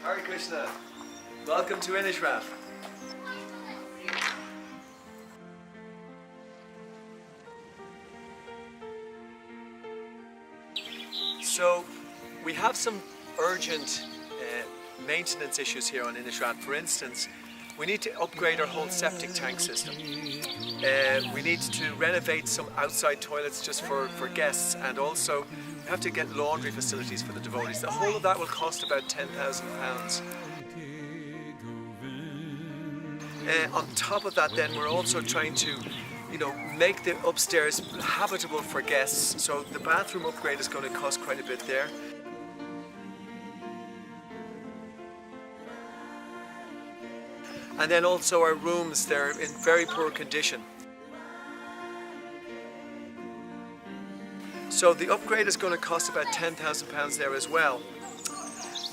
Hare Krishna. Welcome to Inishrat. So we have some urgent maintenance issues here on Inishrat. For instance, we need to upgrade our whole septic tank system. We need to renovate some outside toilets just for guests, and also we have to get laundry facilities for the devotees. The whole of that will cost about £10,000. On top of that, then, we're also trying to make the upstairs habitable for guests. So the bathroom upgrade is going to cost quite a bit there. And then also our rooms, they're in very poor condition. So the upgrade is going to cost about £10,000 there as well.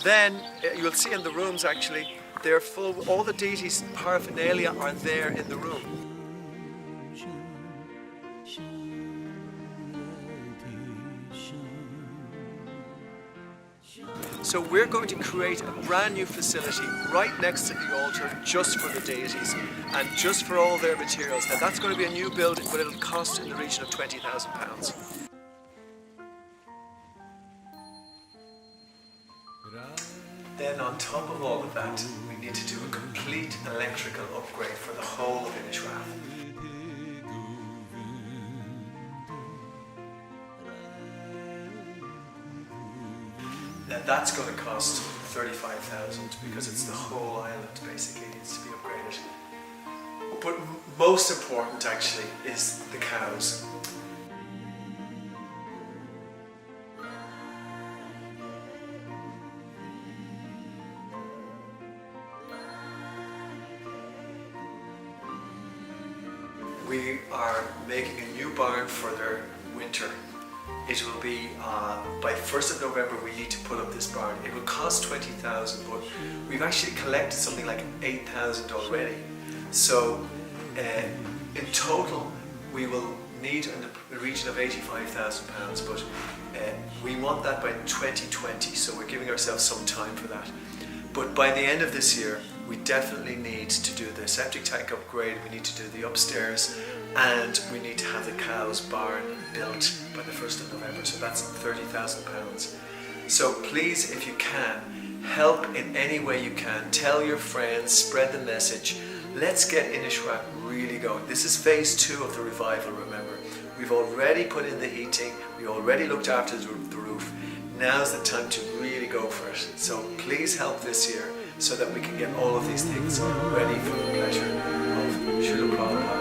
Then you'll see in the rooms, actually, they're full of all the deities' paraphernalia are there in the room. So we're going to create a brand new facility right next to the altar just for the deities and just for all their materials. Now that's going to be a new building, but it'll cost in the region of £20,000. Then on top of all of that, we need to do a complete electrical upgrade for the whole of Inishrat. Now that's going to cost £35,000 because it's the whole island basically needs to be upgraded. But most important actually is the cows. We are making a new barn for their winter. It will be, by 1st of November we need to put up this barn. It will cost £20,000, but we've actually collected something like £8,000 already. So in total we will need in the region of £85,000, but we want that by 2020, so we're giving ourselves some time for that. But by the end of this year, we definitely need to do the septic tank upgrade, we need to do the upstairs, and we need to have the cows barn built by the 1st of November, so that's £30,000. So please, if you can, help in any way you can. Tell your friends, spread the message. Let's get Inishrat really going. This is phase 2 of the revival, remember. We've already put in the heating, we already looked after the roof. Now's the time to really go for it. So please help this year so that we can get all of these things ready for the pleasure of Srila Prabhupada.